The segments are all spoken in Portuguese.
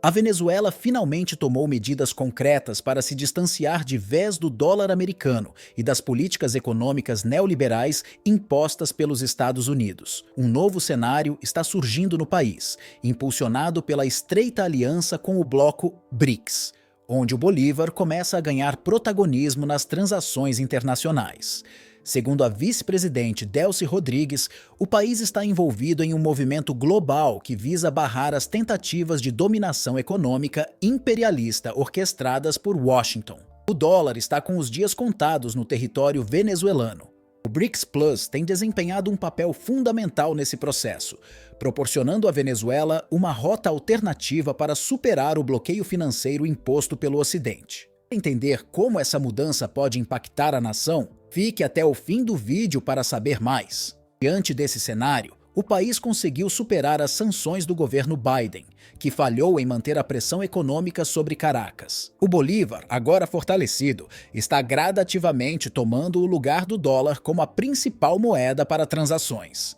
A Venezuela finalmente tomou medidas concretas para se distanciar de vez do dólar americano e das políticas econômicas neoliberais impostas pelos Estados Unidos. Um novo cenário está surgindo no país, impulsionado pela estreita aliança com o bloco BRICS, onde o Bolívar começa a ganhar protagonismo nas transações internacionais. Segundo a vice-presidente Delcy Rodrigues, o país está envolvido em um movimento global que visa barrar as tentativas de dominação econômica imperialista orquestradas por Washington. O dólar está com os dias contados no território venezuelano. O BRICS Plus tem desempenhado um papel fundamental nesse processo, proporcionando à Venezuela uma rota alternativa para superar o bloqueio financeiro imposto pelo Ocidente. Para entender como essa mudança pode impactar a nação, fique até o fim do vídeo para saber mais. Diante desse cenário, o país conseguiu superar as sanções do governo Biden, que falhou em manter a pressão econômica sobre Caracas. O Bolívar, agora fortalecido, está gradativamente tomando o lugar do dólar como a principal moeda para transações.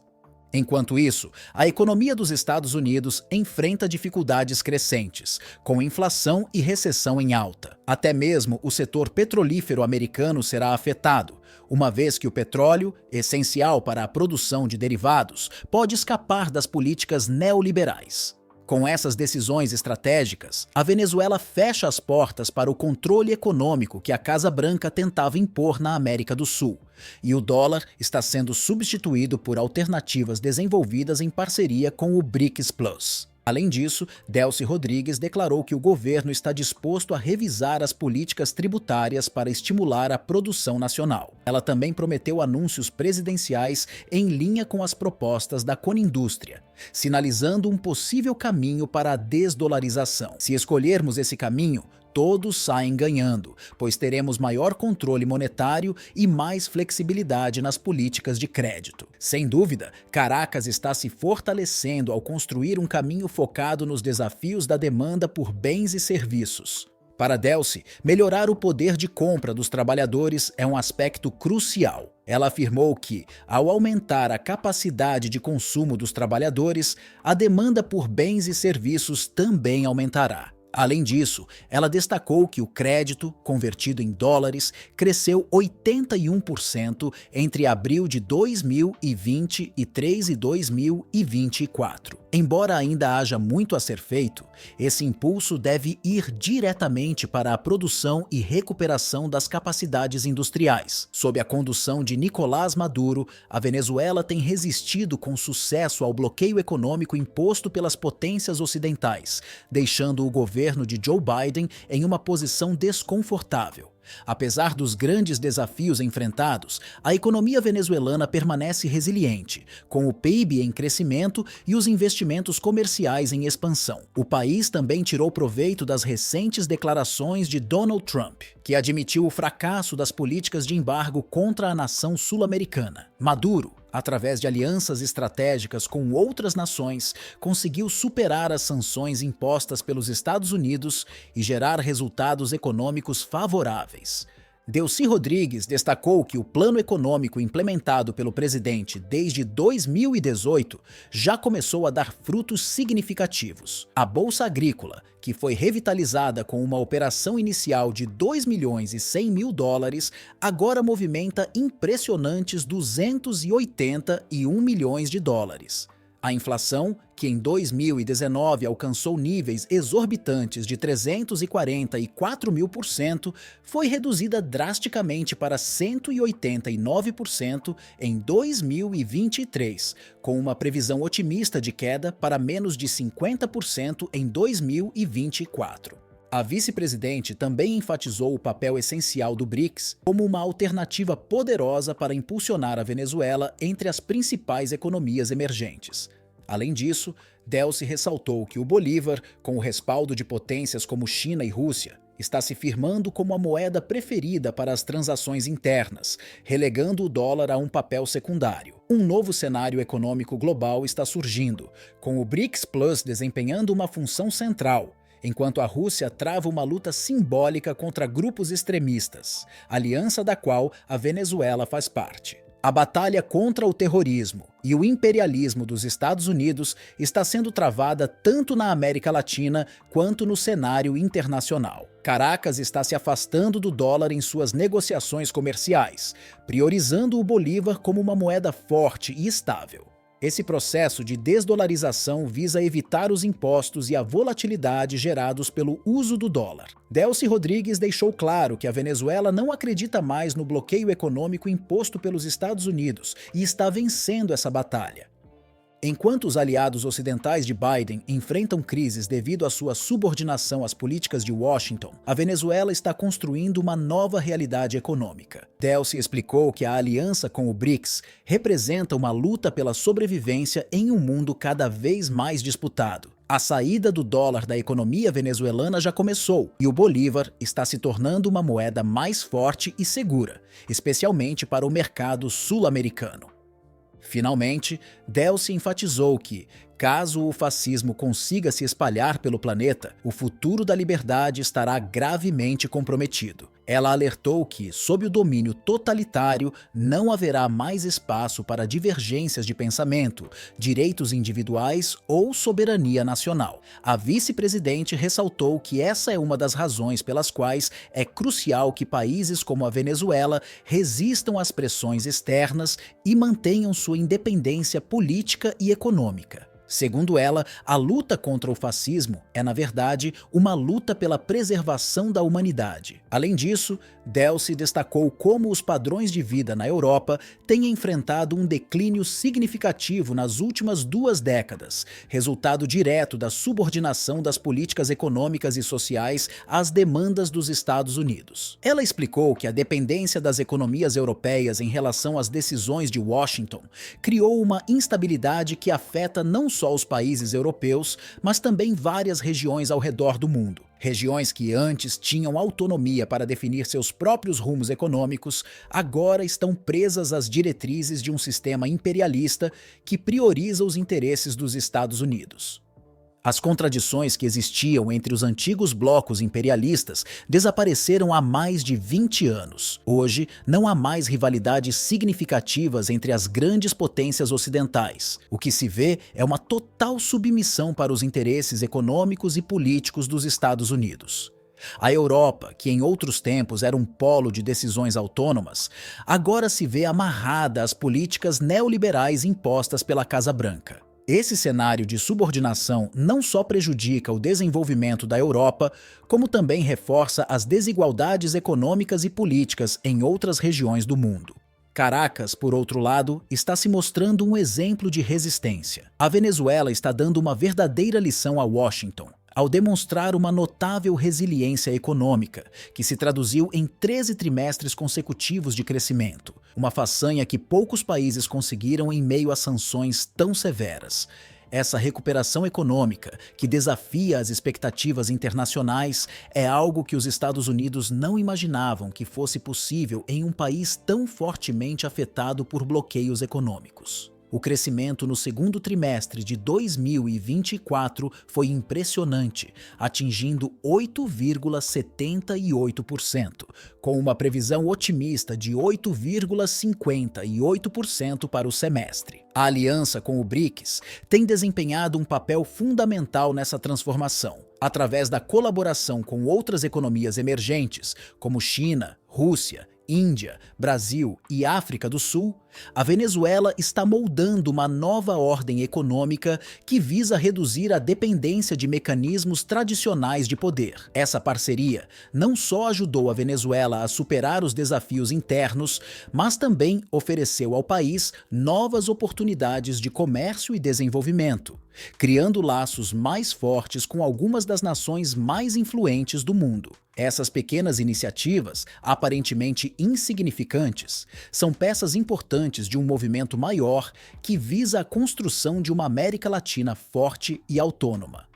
Enquanto isso, a economia dos Estados Unidos enfrenta dificuldades crescentes, com inflação e recessão em alta. Até mesmo o setor petrolífero americano será afetado, uma vez que o petróleo, essencial para a produção de derivados, pode escapar das políticas neoliberais. Com essas decisões estratégicas, a Venezuela fecha as portas para o controle econômico que a Casa Branca tentava impor na América do Sul, e o dólar está sendo substituído por alternativas desenvolvidas em parceria com o BRICS Plus. Além disso, Delcy Rodrigues declarou que o governo está disposto a revisar as políticas tributárias para estimular a produção nacional. Ela também prometeu anúncios presidenciais em linha com as propostas da Conindústria, sinalizando um possível caminho para a desdolarização. Se escolhermos esse caminho, todos saem ganhando, pois teremos maior controle monetário e mais flexibilidade nas políticas de crédito. Sem dúvida, Caracas está se fortalecendo ao construir um caminho focado nos desafios da demanda por bens e serviços. Para Delcy, melhorar o poder de compra dos trabalhadores é um aspecto crucial. Ela afirmou que, ao aumentar a capacidade de consumo dos trabalhadores, a demanda por bens e serviços também aumentará. Além disso, ela destacou que o crédito, convertido em dólares, cresceu 81% entre abril de 2023 e 2024. Embora ainda haja muito a ser feito, esse impulso deve ir diretamente para a produção e recuperação das capacidades industriais. Sob a condução de Nicolás Maduro, a Venezuela tem resistido com sucesso ao bloqueio econômico imposto pelas potências ocidentais, deixando o governo de Joe Biden em uma posição desconfortável. Apesar dos grandes desafios enfrentados, a economia venezuelana permanece resiliente, com o PIB em crescimento e os investimentos comerciais em expansão. O país também tirou proveito das recentes declarações de Donald Trump, que admitiu o fracasso das políticas de embargo contra a nação sul-americana. Maduro, através de alianças estratégicas com outras nações, conseguiu superar as sanções impostas pelos Estados Unidos e gerar resultados econômicos favoráveis. Delcy Rodrigues destacou que o plano econômico implementado pelo presidente desde 2018 já começou a dar frutos significativos. A Bolsa Agrícola, que foi revitalizada com uma operação inicial de 2 milhões e 100 mil dólares, agora movimenta impressionantes 281 milhões de dólares. A inflação, que em 2019 alcançou níveis exorbitantes de 344.000%, foi reduzida drasticamente para 189% em 2023, com uma previsão otimista de queda para menos de 50% em 2024. A vice-presidente também enfatizou o papel essencial do BRICS como uma alternativa poderosa para impulsionar a Venezuela entre as principais economias emergentes. Além disso, Delcy ressaltou que o Bolívar, com o respaldo de potências como China e Rússia, está se firmando como a moeda preferida para as transações internas, relegando o dólar a um papel secundário. Um novo cenário econômico global está surgindo, com o BRICS Plus desempenhando uma função central, enquanto a Rússia trava uma luta simbólica contra grupos extremistas, aliança da qual a Venezuela faz parte. A batalha contra o terrorismo e o imperialismo dos Estados Unidos está sendo travada tanto na América Latina quanto no cenário internacional. Caracas está se afastando do dólar em suas negociações comerciais, priorizando o bolívar como uma moeda forte e estável. Esse processo de desdolarização visa evitar os impostos e a volatilidade gerados pelo uso do dólar. Delcy Rodrigues deixou claro que a Venezuela não acredita mais no bloqueio econômico imposto pelos Estados Unidos e está vencendo essa batalha. Enquanto os aliados ocidentais de Biden enfrentam crises devido à sua subordinação às políticas de Washington, a Venezuela está construindo uma nova realidade econômica. Delcy explicou que a aliança com o BRICS representa uma luta pela sobrevivência em um mundo cada vez mais disputado. A saída do dólar da economia venezuelana já começou, e o bolívar está se tornando uma moeda mais forte e segura, especialmente para o mercado sul-americano. Finalmente, Delcy enfatizou que, caso o fascismo consiga se espalhar pelo planeta, o futuro da liberdade estará gravemente comprometido. Ela alertou que, sob o domínio totalitário, não haverá mais espaço para divergências de pensamento, direitos individuais ou soberania nacional. A vice-presidente ressaltou que essa é uma das razões pelas quais é crucial que países como a Venezuela resistam às pressões externas e mantenham sua independência política e econômica. Segundo ela, a luta contra o fascismo é, na verdade, uma luta pela preservação da humanidade. Além disso, Delcy destacou como os padrões de vida na Europa têm enfrentado um declínio significativo nas últimas 2 décadas, resultado direto da subordinação das políticas econômicas e sociais às demandas dos Estados Unidos. Ela explicou que a dependência das economias europeias em relação às decisões de Washington criou uma instabilidade que afeta não só os países europeus, mas também várias regiões ao redor do mundo. Regiões que antes tinham autonomia para definir seus próprios rumos econômicos, agora estão presas às diretrizes de um sistema imperialista que prioriza os interesses dos Estados Unidos. As contradições que existiam entre os antigos blocos imperialistas desapareceram há mais de 20 anos. Hoje, não há mais rivalidades significativas entre as grandes potências ocidentais. O que se vê é uma total submissão para os interesses econômicos e políticos dos Estados Unidos. A Europa, que em outros tempos era um polo de decisões autônomas, agora se vê amarrada às políticas neoliberais impostas pela Casa Branca. Esse cenário de subordinação não só prejudica o desenvolvimento da Europa, como também reforça as desigualdades econômicas e políticas em outras regiões do mundo. Caracas, por outro lado, está se mostrando um exemplo de resistência. A Venezuela está dando uma verdadeira lição a Washington, ao demonstrar uma notável resiliência econômica, que se traduziu em 13 trimestres consecutivos de crescimento, uma façanha que poucos países conseguiram em meio a sanções tão severas. Essa recuperação econômica, que desafia as expectativas internacionais, é algo que os Estados Unidos não imaginavam que fosse possível em um país tão fortemente afetado por bloqueios econômicos. O crescimento no segundo trimestre de 2024 foi impressionante, atingindo 8,78%, com uma previsão otimista de 8,58% para o semestre. A aliança com o BRICS tem desempenhado um papel fundamental nessa transformação, através da colaboração com outras economias emergentes, como China, Rússia, Índia, Brasil e África do Sul. A Venezuela está moldando uma nova ordem econômica que visa reduzir a dependência de mecanismos tradicionais de poder. Essa parceria não só ajudou a Venezuela a superar os desafios internos, mas também ofereceu ao país novas oportunidades de comércio e desenvolvimento, criando laços mais fortes com algumas das nações mais influentes do mundo. Essas pequenas iniciativas, aparentemente insignificantes, são peças importantes de um movimento maior que visa a construção de uma América Latina forte e autônoma.